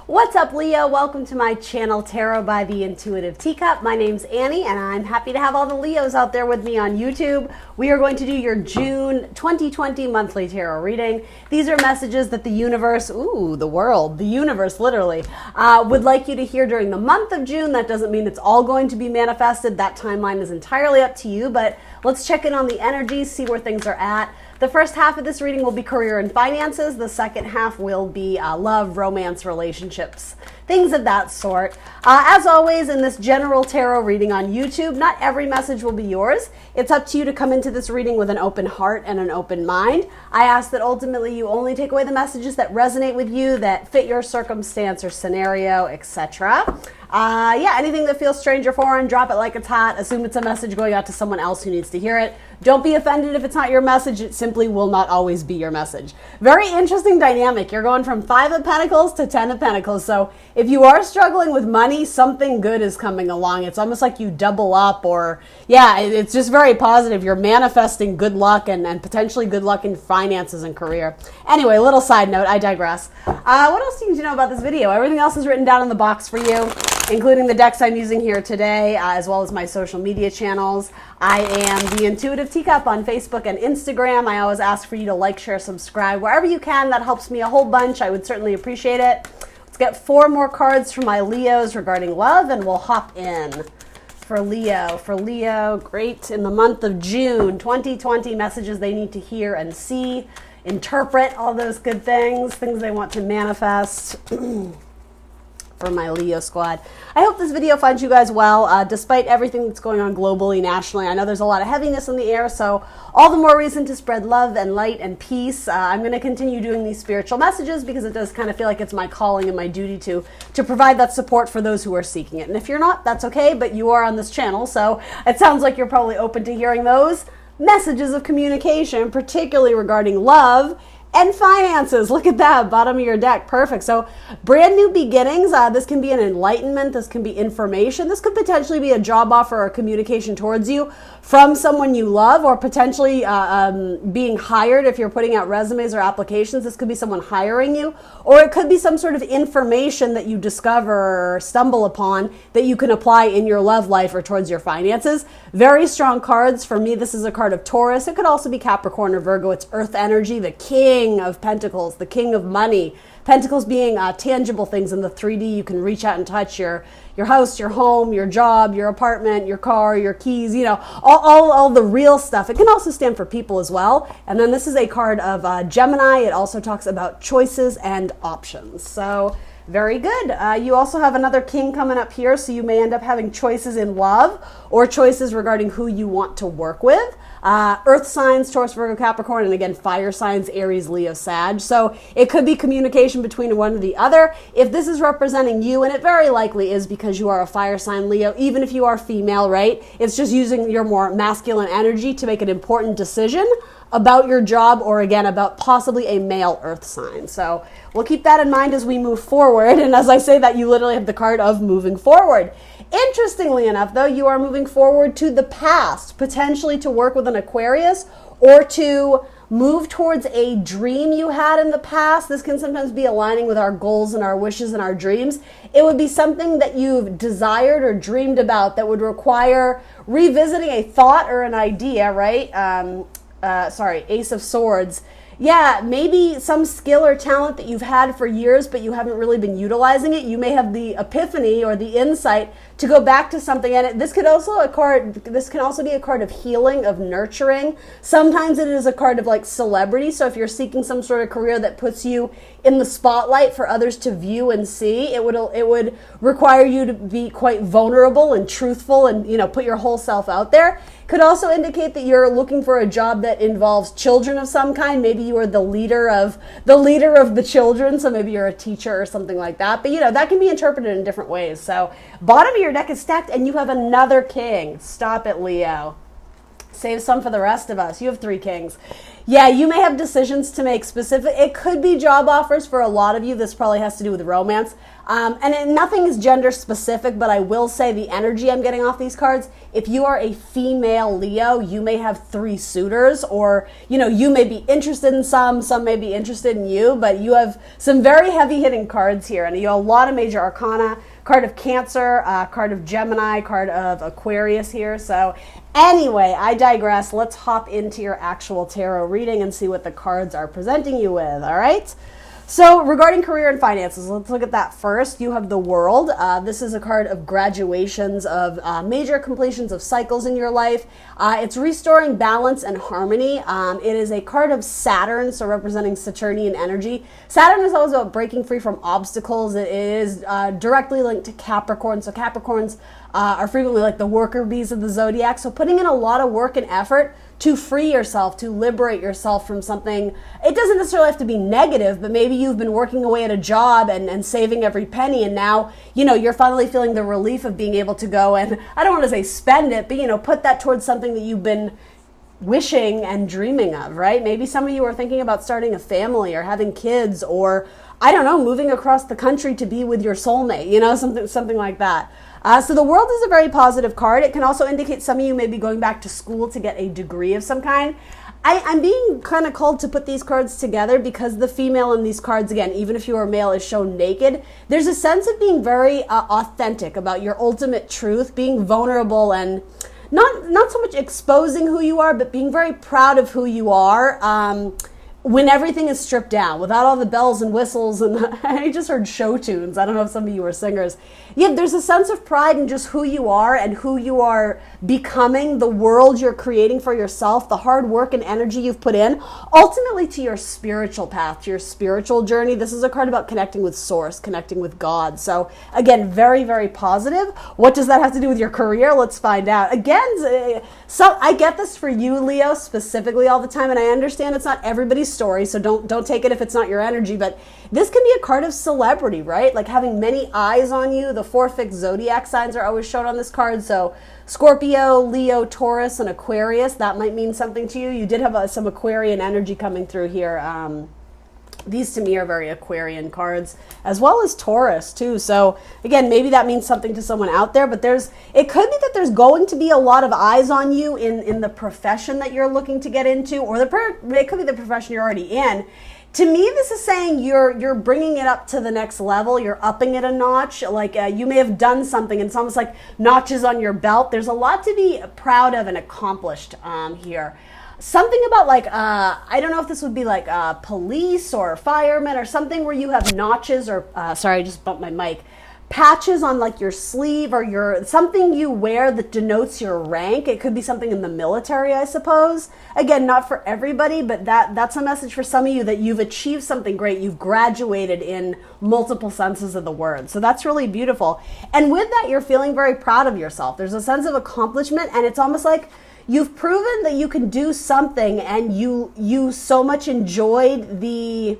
What's up, Leo? Welcome to my channel, Tarot by the Intuitive Teacup. My name's Annie, and I'm happy to have all the Leos out there with me on YouTube. We are going to do your June 2020 monthly tarot reading. These are messages that the universe, the universe literally, would like you to hear during the month of June. That doesn't mean it's all going to be manifested. That timeline is entirely up to you, but let's check in on the energies, see where things are at. The first half of this reading will be career and finances. The second half will be love, romance, relationships, things of that sort. As always, in this general tarot reading on YouTube, not every message will be yours. It's up to you to come into this reading with an open heart and an open mind. I ask that ultimately you only take away the messages that resonate with you, that fit your circumstance or scenario, etc. Anything that feels strange or foreign, drop it like it's hot. Assume it's a message going out to someone else who needs to hear it. Don't be offended if it's not your message. It simply will not always be your message. Very interesting dynamic. You're going from 5 of Pentacles to 10 of Pentacles. So if you are struggling with money, something good is coming along. It's almost like you double up, or it's just very positive. You're manifesting good luck and potentially good luck in finances and career. Anyway, little side note, I digress. What else do you need to know about this video? Everything else is written down in the box for you, including the decks I'm using here today, as well as my social media channels. I am the Intuitive Teacup on Facebook and Instagram. I always ask for you to like, share, subscribe wherever you can. That helps me a whole bunch. I would certainly appreciate it. Let's get 4 more cards for my Leos regarding love, and we'll hop in. For Leo, great. In the month of June 2020, messages they need to hear and see, interpret, all those good things they want to manifest. For my Leo squad. I hope this video finds you guys well, despite everything that's going on globally, nationally. I know there's a lot of heaviness in the air, so all the more reason to spread love and light and peace. I'm going to continue doing these spiritual messages because it does kind of feel like it's my calling and my duty to provide that support for those who are seeking it. And if you're not, that's okay, but you are on this channel, so it sounds like you're probably open to hearing those messages of communication, particularly regarding love and finances. Look at that, bottom of your deck. Perfect. So brand new beginnings. This can be an enlightenment. This can be information. This could potentially be a job offer or communication towards you from someone you love, or potentially being hired if you're putting out resumes or applications. This could be someone hiring you, or it could be some sort of information that you discover or stumble upon that you can apply in your love life or towards your finances. Very strong cards. For me, this is a card of Taurus. It could also be Capricorn or Virgo. It's earth energy, the king of Pentacles, the king of money. Pentacles being tangible things in the 3D. You can reach out and touch your house, your home, your job, your apartment, your car, your keys, all the real stuff. It can also stand for people as well. And then this is a card of Gemini. It also talks about choices and options. So very good. You also have another king coming up here, so you may end up having choices in love or choices regarding who you want to work with. Earth signs, Taurus, Virgo, Capricorn, and again, fire signs, Aries, Leo, Sag. So it could be communication between one or the other. If this is representing you, and it very likely is because you are a fire sign, Leo, even if you are female, right? It's just using your more masculine energy to make an important decision about your job, or again, about possibly a male earth sign. So we'll keep that in mind as we move forward. And as I say that, you literally have the card of moving forward. Interestingly enough, though, you are moving forward to the past, potentially to work with an Aquarius or to move towards a dream you had in the past. This can sometimes be aligning with our goals and our wishes and our dreams. It would be something that you've desired or dreamed about that would require revisiting a thought or an idea, right? Ace of Swords. Yeah, maybe some skill or talent that you've had for years, but you haven't really been utilizing it. You may have the epiphany or the insight to go back to something. And this can also be a card of healing, of nurturing. Sometimes it is a card of like celebrity. So if you're seeking some sort of career that puts you in the spotlight for others to view and see, it would require you to be quite vulnerable and truthful and, put your whole self out there. Could also indicate that you're looking for a job that involves children of some kind. Maybe you are the leader of the children, so maybe you're a teacher or something like that. But that can be interpreted in different ways. So bottom of your deck is stacked, and you have another king. Stop it, Leo. Save some for the rest of us. You have 3 kings. Yeah, you may have decisions to make specific. It could be job offers for a lot of you. This probably has to do with romance. Nothing is gender specific, but I will say the energy I'm getting off these cards, if you are a female Leo, you may have 3 suitors, or, you may be interested in some may be interested in you, but you have some very heavy hitting cards here, and you have a lot of major arcana. Card of Cancer, card of Gemini, card of Aquarius here. So anyway, I digress. Let's hop into your actual tarot reading and see what the cards are presenting you with, all right? So regarding career and finances, let's look at that first. You have the World. This is a card of graduations, of major completions of cycles in your life. It's restoring balance and harmony. It is a card of Saturn, so representing Saturnian energy. Saturn is always about breaking free from obstacles. It is directly linked to Capricorn. So Capricorns are frequently like the worker bees of the zodiac. So putting in a lot of work and effort to free yourself, to liberate yourself from something. It doesn't necessarily have to be negative, but maybe you've been working away at a job and saving every penny, and now, you're finally feeling the relief of being able to go and, I don't want to say spend it, but, put that towards something that you've been wishing and dreaming of, right? Maybe some of you are thinking about starting a family or having kids, or, I don't know, moving across the country to be with your soulmate, something like that. So the World is a very positive card. It can also indicate some of you may be going back to school to get a degree of some kind. I'm being kind of called to put these cards together because the female in these cards, again, even if you are male, is shown naked. There's a sense of being very authentic about your ultimate truth, being vulnerable, and not so much exposing who you are, but being very proud of who you are. When everything is stripped down, without all the bells and whistles, and I just heard show tunes. I don't know if some of you are singers. Yeah, there's a sense of pride in just who you are and who you are becoming, the world you're creating for yourself, the hard work and energy you've put in, ultimately to your spiritual path, to your spiritual journey. This is a card about connecting with Source, connecting with God. So again, very, very positive. What does that have to do with your career? Let's find out. Again, so I get this for you, Leo, specifically all the time, and I understand it's not everybody's story, so don't take it if it's not your energy, but this can be a card of celebrity, right? Like having many eyes on you. The 4 fixed zodiac signs are always shown on this card, so Scorpio, Leo, Taurus, and Aquarius, that might mean something to you. You did have some Aquarian energy coming through here. These to me are very Aquarian cards, as well as Taurus too. So again, maybe that means something to someone out there, but it could be that there's going to be a lot of eyes on you in the profession that you're looking to get into, or it could be the profession you're already in. To me, this is saying you're bringing it up to the next level. You're upping it a notch. Like you may have done something, and it's almost like notches on your belt. There's a lot to be proud of and accomplished here. Something about like, I don't know if this would be like police or firemen or something where you have notches or, sorry, I just bumped my mic, patches on like your sleeve or something you wear that denotes your rank. It could be something in the military, I suppose. Again, not for everybody, but that's a message for some of you that you've achieved something great. You've graduated in multiple senses of the word. So that's really beautiful. And with that, you're feeling very proud of yourself. There's a sense of accomplishment, and it's almost like you've proven that you can do something, and you so much enjoyed the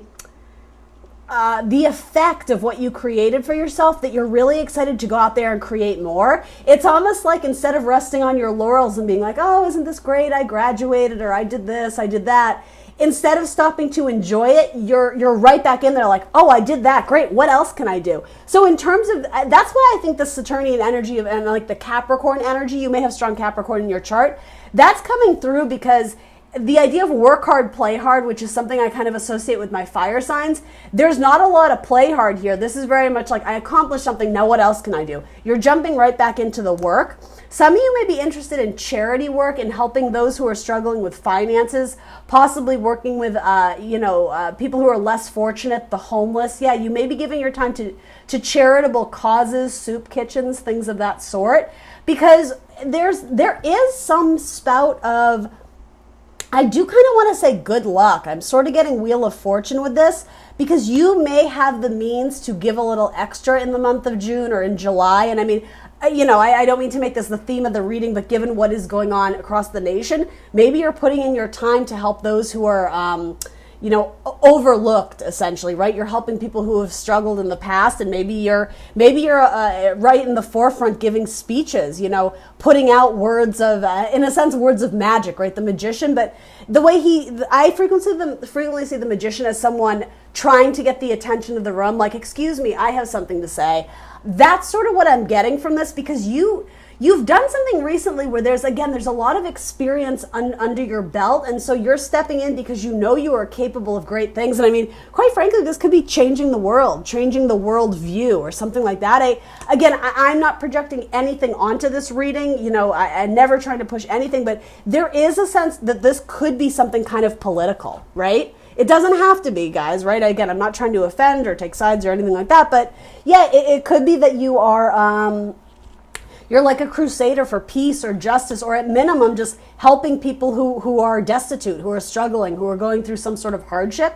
effect of what you created for yourself that you're really excited to go out there and create more. It's almost like instead of resting on your laurels and being like, oh, isn't this great? I graduated, or I did this, I did that. Instead of stopping to enjoy it, you're right back in there like, oh, I did that, great, what else can I do? So in terms of, that's why I think the Saturnian energy and like the Capricorn energy, you may have strong Capricorn in your chart, that's coming through because the idea of work hard, play hard, which is something I kind of associate with my fire signs, there's not a lot of play hard here. This is very much like, I accomplished something, now what else can I do? You're jumping right back into the work. Some of you may be interested in charity work and helping those who are struggling with finances, possibly working with, people who are less fortunate, the homeless. Yeah, you may be giving your time to charitable causes, soup kitchens, things of that sort, because there is some spout of, I do kind of want to say good luck. I'm sort of getting Wheel of Fortune with this because you may have the means to give a little extra in the month of June or in July. And I mean, I don't mean to make this the theme of the reading, but given what is going on across the nation, maybe you're putting in your time to help those who are, overlooked, essentially, right? You're helping people who have struggled in the past, and maybe you're right in the forefront giving speeches, putting out words of, in a sense, words of magic, right? The magician, but the way I frequently see the magician as someone trying to get the attention of the room, like, excuse me, I have something to say. That's sort of what I'm getting from this, because you've done something recently where there's a lot of experience under your belt, and so you're stepping in because you are capable of great things. And I mean, quite frankly, this could be changing the world view or something like that. I'm not projecting anything onto this reading. I'm never trying to push anything, but there is a sense that this could be something kind of political, right? It doesn't have to be, guys, right? Again, I'm not trying to offend or take sides or anything like that, but yeah, it could be that you are... You're like a crusader for peace or justice, or at minimum, just helping people who are destitute, who are struggling, who are going through some sort of hardship.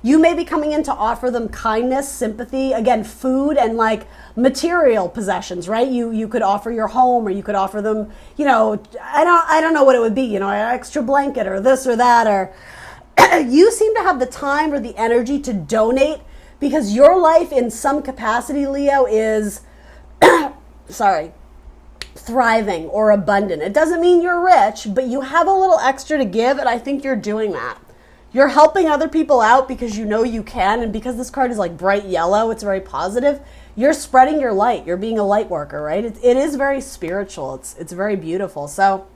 You may be coming in to offer them kindness, sympathy, again, food and like material possessions, right? You could offer your home, or you could offer them, I don't know what it would be, an extra blanket or this or that, or you seem to have the time or the energy to donate, because your life in some capacity, Leo, is, thriving or abundant. It doesn't mean you're rich, but you have a little extra to give, and I think you're doing that. You're helping other people out because you can, and because this card is like bright yellow, it's very positive. You're spreading your light. You're being a light worker, right? It is very spiritual. It's very beautiful. So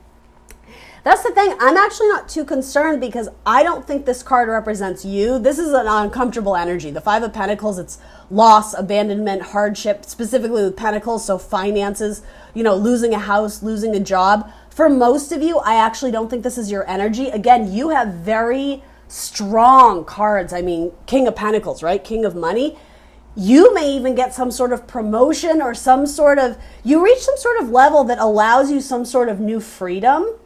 that's the thing. I'm actually not too concerned, because I don't think this card represents you. This is an uncomfortable energy. The Five of Pentacles, it's loss, abandonment, hardship, specifically with Pentacles, so finances, losing a house, losing a job. For most of you, I actually don't think this is your energy. Again, you have very strong cards. I mean, King of Pentacles, right? King of money. You may even get some sort of promotion, or you reach some sort of level that allows you some sort of new freedom.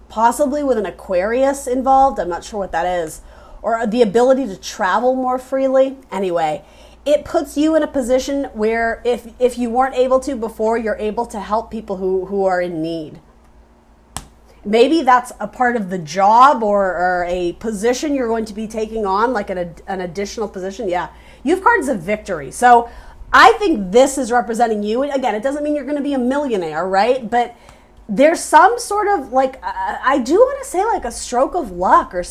Possibly with an Aquarius involved. I'm not sure what that is. Or the ability to travel more freely. Anyway, it puts you in a position where if you weren't able to before, you're able to help people who are in need. Maybe that's a part of the job or a position you're going to be taking on, like an additional position. Yeah, you have cards of victory. So I think this is representing you. Again, it doesn't mean you're going to be a millionaire, right? But there's some sort of I do want to say like a stroke of luck, or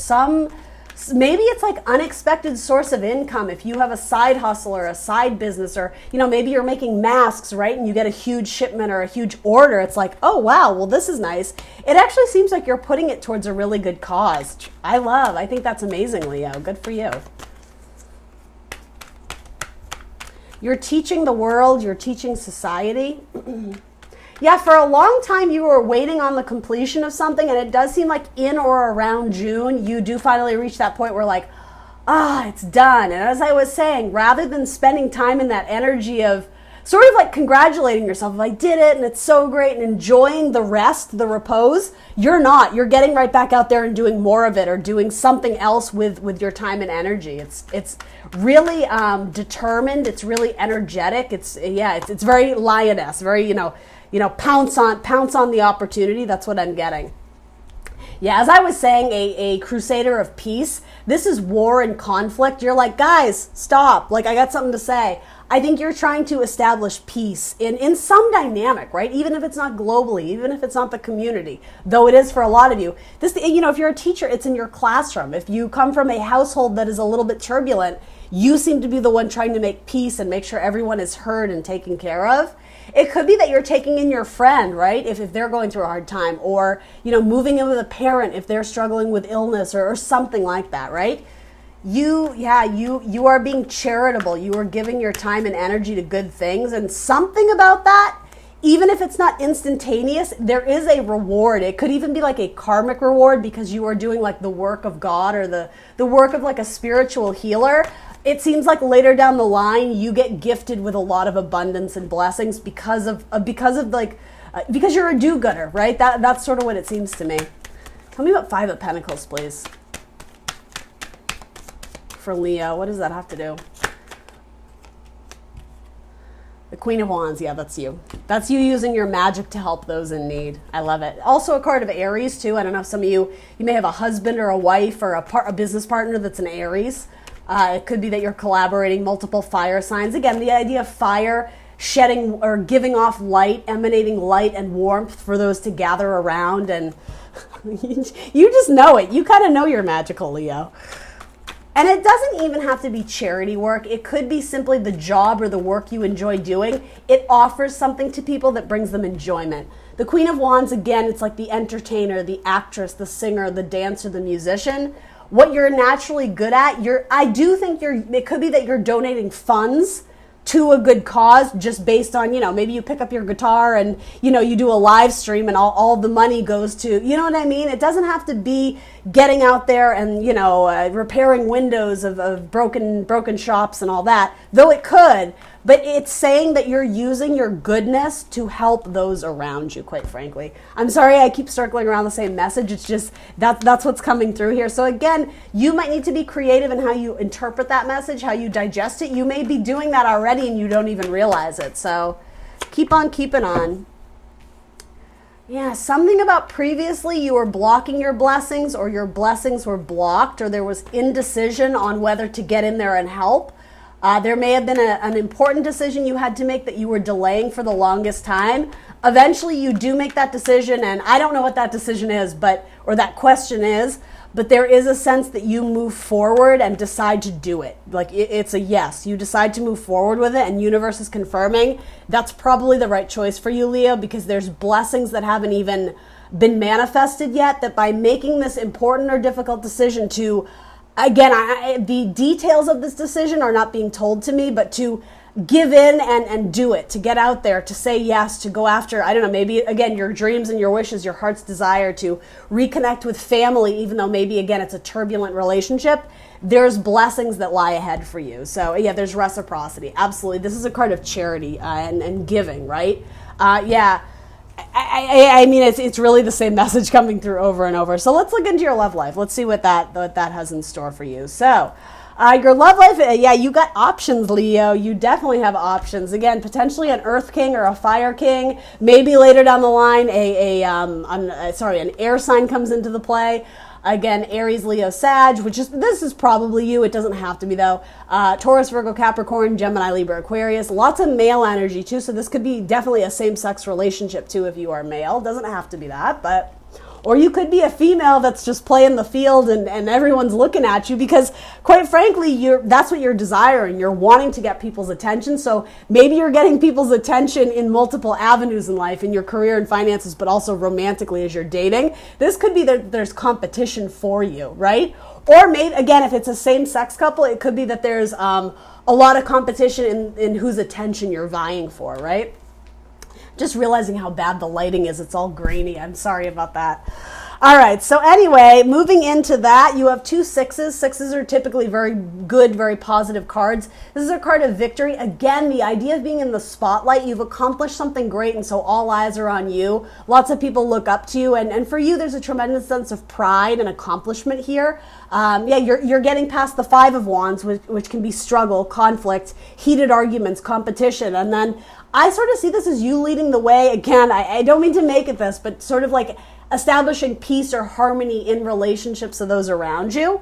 maybe it's like unexpected source of income. If you have a side hustle or a side business, or, maybe you're making masks, right? And you get a huge shipment or a huge order. It's like, oh, wow, well, this is nice. It actually seems like you're putting it towards a really good cause. I think that's amazing, Leo. Good for you. You're teaching the world. You're teaching society. Yeah, for a long time you were waiting on the completion of something, and it does seem like in or around June, you do finally reach that point where like, it's done. And as I was saying, rather than spending time in that energy of sort of like congratulating yourself, if I did it and it's so great, and enjoying the rest, the repose, you're not. You're getting right back out there and doing more of it, or doing something else with your time and energy. It's really determined. It's really energetic. It's very lioness, very, pounce on the opportunity. That's what I'm getting. Yeah, as I was saying, a crusader of peace. This is war and conflict. You're like, guys, stop. Like, I got something to say. I think you're trying to establish peace in some dynamic, right? Even if it's not globally, even if it's not the community, though it is for a lot of you. This, if you're a teacher, it's in your classroom. If you come from a household that is a little bit turbulent, you seem to be the one trying to make peace and make sure everyone is heard and taken care of. It could be that you're taking in your friend, right? If they're going through a hard time, or, moving in with a parent if they're struggling with illness or something like that, right? You are being charitable. You are giving your time and energy to good things, and something about that, even if it's not instantaneous, there is a reward. It could even be like a karmic reward, because you are doing like the work of God, or the work of like a spiritual healer. It seems like later down the line, you get gifted with a lot of abundance and blessings because you're a do-gooder, right? That's sort of what it seems to me. Tell me about Five of Pentacles, please. For Leo, what does that have to do? The Queen of Wands, yeah, that's you. That's you using your magic to help those in need. I love it. Also a card of Aries too. I don't know, some of you may have a husband or a wife or a business partner that's an Aries. It could be that you're collaborating multiple fire signs. Again, the idea of fire shedding or giving off light, emanating light and warmth for those to gather around, and you just know it. You kind of know you're magical, Leo. And it doesn't even have to be charity work. It could be simply the job or the work you enjoy doing. It offers something to people that brings them enjoyment. The Queen of Wands, again, it's like the entertainer, the actress, the singer, the dancer, the musician. What you're naturally good at, I do think it could be that you're donating funds to a good cause just based on, maybe you pick up your guitar and, you do a live stream and all the money goes to, you know what I mean? It doesn't have to be getting out there and, repairing windows of broken shops and all that, though it could. But it's saying that you're using your goodness to help those around you, quite frankly. I'm sorry I keep circling around the same message. It's just that's what's coming through here. So again, you might need to be creative in how you interpret that message, how you digest it. You may be doing that already and you don't even realize it. So keep on keeping on. Yeah, something about previously you were blocking your blessings, or your blessings were blocked, or there was indecision on whether to get in there and help. There may have been an important decision you had to make that you were delaying for the longest time. Eventually you do make that decision, and I don't know what that decision is, or that question is, but there is a sense that you move forward and decide to do it. Like it's a yes. You decide to move forward with it, and universe is confirming that's probably the right choice for you, Leo, because there's blessings that haven't even been manifested yet, that by making this important or difficult decision to, again, the details of this decision are not being told to me, but to give in and do it, to get out there, to say yes, to go after, I don't know, maybe, again, your dreams and your wishes, your heart's desire to reconnect with family, even though maybe, again, it's a turbulent relationship. There's blessings that lie ahead for you. So, yeah, there's reciprocity. Absolutely. This is a card of charity and giving, right? Yeah. I mean, it's really the same message coming through over and over. So let's look into your love life. Let's see what that has in store for you. So your love life, yeah, you got options, Leo. You definitely have options. Again, potentially an Earth King or a Fire King. Maybe later down the line, an air sign comes into the play. Again, Aries, Leo, Sag, this is probably you. It doesn't have to be, though. Taurus, Virgo, Capricorn, Gemini, Libra, Aquarius. Lots of male energy, too. So this could be definitely a same-sex relationship, too, if you are male. Doesn't have to be that, but... Or you could be a female that's just playing the field and everyone's looking at you because, quite frankly, that's what you're desiring. You're wanting to get people's attention. So maybe you're getting people's attention in multiple avenues in life, in your career and finances, but also romantically as you're dating. This could be that there's competition for you, right? Or maybe, again, if it's a same-sex couple, it could be that there's a lot of competition in whose attention you're vying for, right? Just realizing how bad the lighting is. It's all grainy. I'm sorry about that. All right. So anyway, moving into that, you have 2 sixes. Sixes are typically very good, very positive cards. This is a card of victory. Again, the idea of being in the spotlight. You've accomplished something great, and so all eyes are on you. Lots of people look up to you, and for you, there's a tremendous sense of pride and accomplishment here. Yeah, you're getting past the 5 of Wands, which can be struggle, conflict, heated arguments, competition, and then I sort of see this as you leading the way. Again, I don't mean to make it this, but sort of like establishing peace or harmony in relationships of those around you.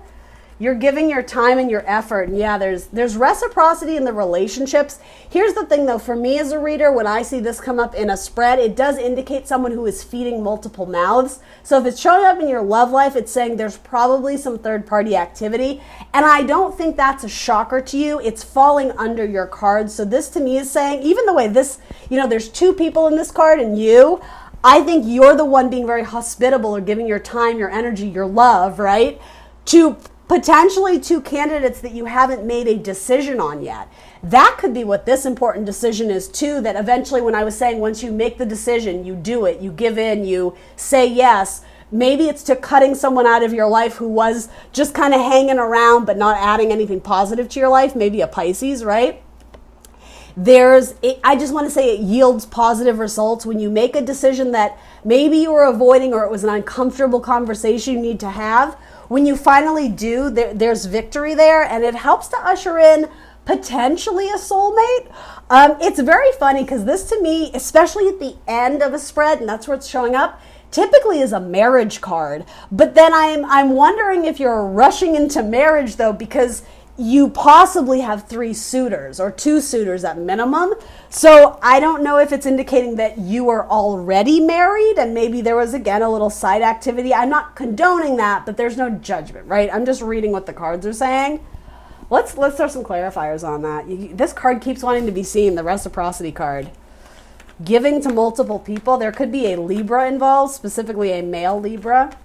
You're giving your time and your effort. And yeah, there's reciprocity in the relationships. Here's the thing though, for me as a reader, when I see this come up in a spread, it does indicate someone who is feeding multiple mouths. So if it's showing up in your love life, it's saying there's probably some third-party activity. And I don't think that's a shocker to you. It's falling under your cards. So this to me is saying, even the way this, there's 2 people in this card and you, I think you're the one being very hospitable or giving your time, your energy, your love, right? To potentially 2 candidates that you haven't made a decision on yet. That could be what this important decision is too, that eventually when I was saying once you make the decision, you do it, you give in, you say yes. Maybe it's to cutting someone out of your life who was just kind of hanging around but not adding anything positive to your life, maybe a Pisces, right? I just want to say it yields positive results when you make a decision that maybe you were avoiding or it was an uncomfortable conversation you need to have. When you finally do, there's victory there, and it helps to usher in potentially a soulmate. It's very funny because this to me, especially at the end of a spread, and that's where it's showing up, typically is a marriage card. But then I'm wondering if you're rushing into marriage though, because you possibly have 3 suitors or 2 suitors at minimum. So I don't know if it's indicating that you are already married and maybe there was, again, a little side activity. I'm not condoning that, but there's no judgment, right? I'm just reading what the cards are saying. Let's throw some clarifiers on that. This card keeps wanting to be seen, the reciprocity card. Giving to multiple people. There could be a Libra involved, specifically a male Libra.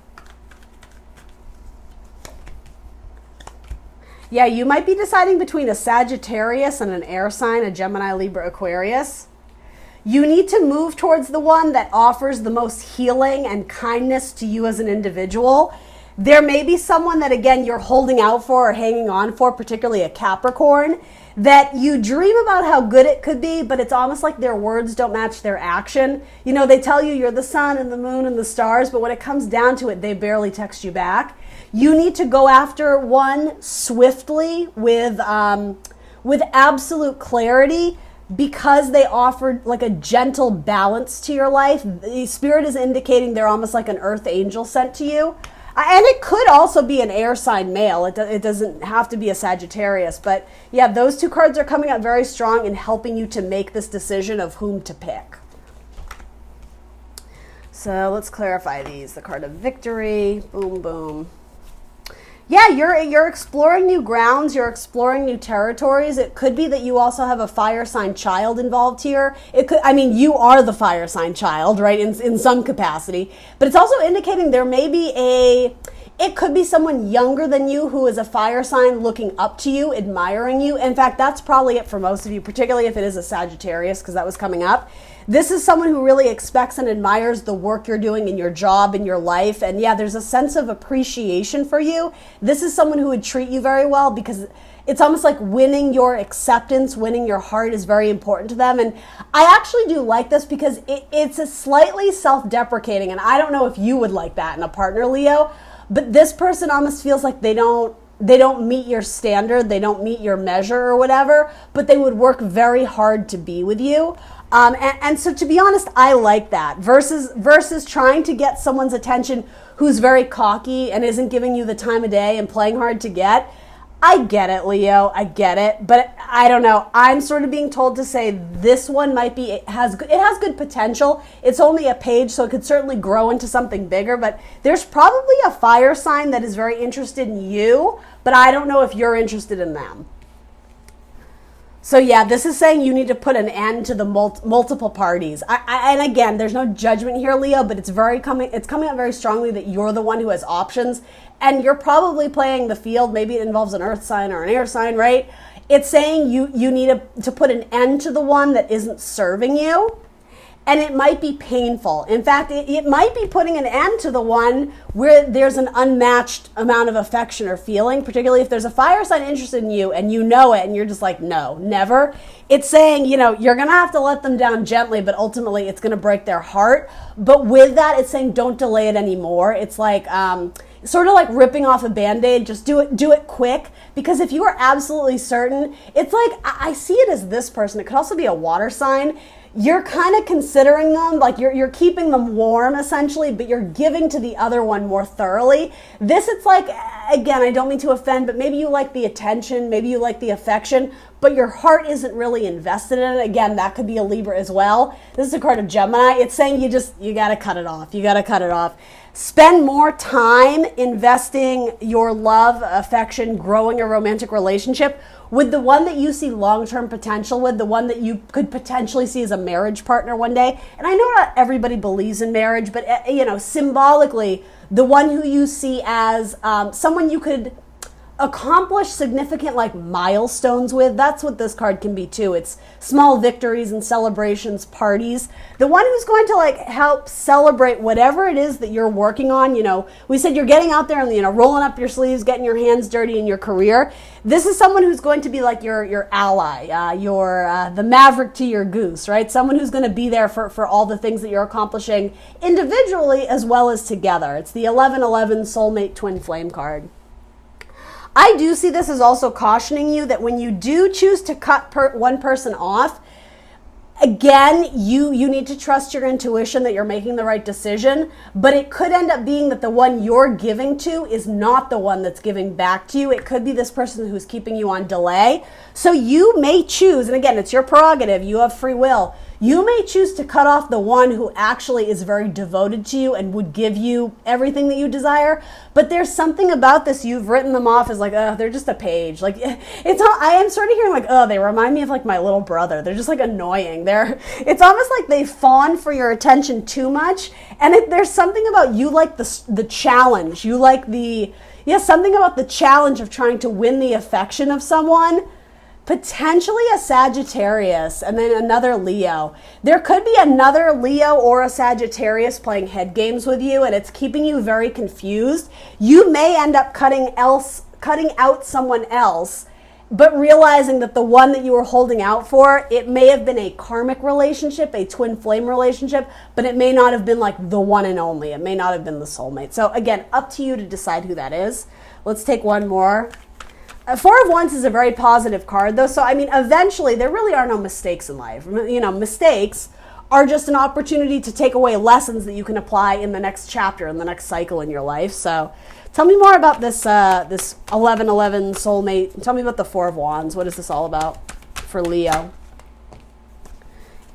Yeah, you might be deciding between a Sagittarius and an air sign, a Gemini, Libra, Aquarius. You need to move towards the one that offers the most healing and kindness to you as an individual. There may be someone that, again, you're holding out for or hanging on for, particularly a Capricorn, that you dream about how good it could be, but it's almost like their words don't match their action. You know, they tell you you're the sun and the moon and the stars, but when it comes down to it, they barely text you back. You need to go after one swiftly with absolute clarity because they offered like a gentle balance to your life. The spirit is indicating they're almost like an earth angel sent to you. And it could also be an air sign male. It doesn't have to be a Sagittarius. But yeah, those 2 cards are coming out very strong in helping you to make this decision of whom to pick. So let's clarify these. The card of victory. Boom, boom. Yeah, you're exploring new grounds, you're exploring new territories. It could be that you also have a fire sign child involved here. It could, I mean, you are the fire sign child, right, in some capacity. But it's also indicating there may be it could be someone younger than you who is a fire sign looking up to you, admiring you. In fact, that's probably it for most of you, particularly if it is a Sagittarius, because that was coming up. This is someone who really expects and admires the work you're doing in your job, in your life. And yeah, there's a sense of appreciation for you. This is someone who would treat you very well because it's almost like winning your acceptance, winning your heart is very important to them. And I actually do like this because it's a slightly self-deprecating. And I don't know if you would like that in a partner, Leo, but this person almost feels like they don't meet your standard, they don't meet your measure or whatever, but they would work very hard to be with you. And so to be honest, I like that versus trying to get someone's attention who's very cocky and isn't giving you the time of day and playing hard to get. I get it, Leo. I get it. But I don't know. I'm sort of being told to say this one might be, it has good potential. It's only a page, so it could certainly grow into something bigger. But there's probably a fire sign that is very interested in you, but I don't know if you're interested in them. So yeah, this is saying you need to put an end to the multiple parties. And again, there's no judgment here, Leo, but it's coming out very strongly that you're the one who has options, and you're probably playing the field. Maybe it involves an earth sign or an air sign, right? It's saying you need to put an end to the one that isn't serving you. And it might be painful. In fact, it might be putting an end to the one where there's an unmatched amount of affection or feeling, particularly if there's a fire sign interested in you and you know it and you're just like, no, never. It's saying, you're going to have to let them down gently, but ultimately it's going to break their heart. But with that, it's saying don't delay it anymore. It's like sort of like ripping off a Band-Aid. Just do it quick. Because if you are absolutely certain, it's like, I see it as this person. It could also be a water sign. You're kind of considering them, like you're keeping them warm essentially, but you're giving to the other one more thoroughly. This, it's like, again, I don't mean to offend, but maybe you like the attention, maybe you like the affection, but your heart isn't really invested in it. Again, that could be a Libra as well. This is a card of Gemini. It's saying you got to cut it off. You got to cut it off. Spend more time investing your love, affection, growing a romantic relationship with the one that you see long-term potential with, the one that you could potentially see as a marriage partner one day. And I know not everybody believes in marriage, but symbolically, the one who you see as someone you could accomplish significant milestones with. That's what this card can be too. It's small victories and celebrations, parties. The one who's going to help celebrate whatever it is that you're working on. We said you're getting out there and rolling up your sleeves, getting your hands dirty in your career. This is someone who's going to be like your ally, the maverick to your goose, right? Someone who's going to be there for all the things that you're accomplishing individually as well as together. It's the 1111 soulmate twin flame card. I do see this as also cautioning you that when you do choose to cut one person off, again, you need to trust your intuition that you're making the right decision, but it could end up being that the one you're giving to is not the one that's giving back to you. It could be this person who's keeping you on delay. So you may choose, and again, it's your prerogative, you have free will. You may choose to cut off the one who actually is very devoted to you and would give you everything that you desire. But there's something about this, you've written them off as like, oh, they're just a page. Like, it's all, I am sort of hearing like, oh, they remind me of like my little brother. They're just like annoying. It's almost like they fawn for your attention too much. And there's something about you like the challenge. You like something about the challenge of trying to win the affection of someone. Potentially a Sagittarius and then another Leo. There could be another Leo or a Sagittarius playing head games with you, and it's keeping you very confused. You may end up cutting out someone else, but realizing that the one that you were holding out for, it may have been a karmic relationship, a twin flame relationship, but it may not have been like the one and only. It may not have been the soulmate. So again, up to you to decide who that is. Let's take one more. Four of Wands is a very positive card, though. So, I mean, eventually, there really are no mistakes in life. You know, mistakes are just an opportunity to take away lessons that you can apply in the next chapter, in the next cycle in your life. So, tell me more about this 1111 soulmate. Tell me about the Four of Wands. What is this all about for Leo?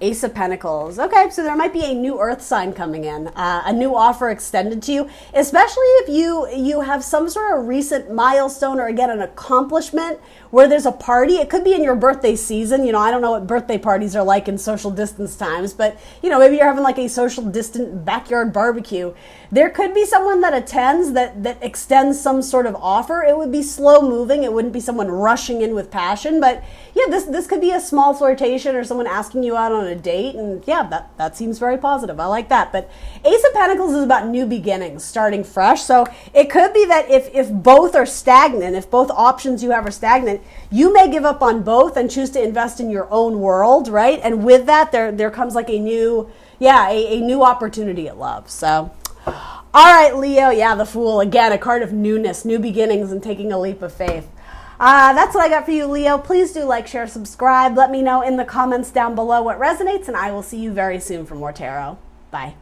Ace of Pentacles. Okay, so there might be a new earth sign coming in, a new offer extended to you, especially if you have some sort of recent milestone or again an accomplishment where there's a party. It could be in your birthday season. You know, I don't know what birthday parties are like in social distance times, but you know, maybe you're having like a social distant backyard barbecue. There could be someone that attends that extends some sort of offer. It would be slow moving. It wouldn't be someone rushing in with passion, but yeah, this could be a small flirtation or someone asking you out on a date, and yeah, that seems very positive. I like that. But Ace of Pentacles is about new beginnings, starting fresh. So it could be that if both are stagnant, if both options you have are stagnant, you may give up on both and choose to invest in your own world, right? And with that, there comes like a new opportunity at love. So, all right, Leo, yeah, the Fool, again, a card of newness, new beginnings, and taking a leap of faith. That's what I got for you, Leo. Please do like, share, subscribe. Let me know in the comments down below what resonates, and I will see you very soon for more tarot. Bye.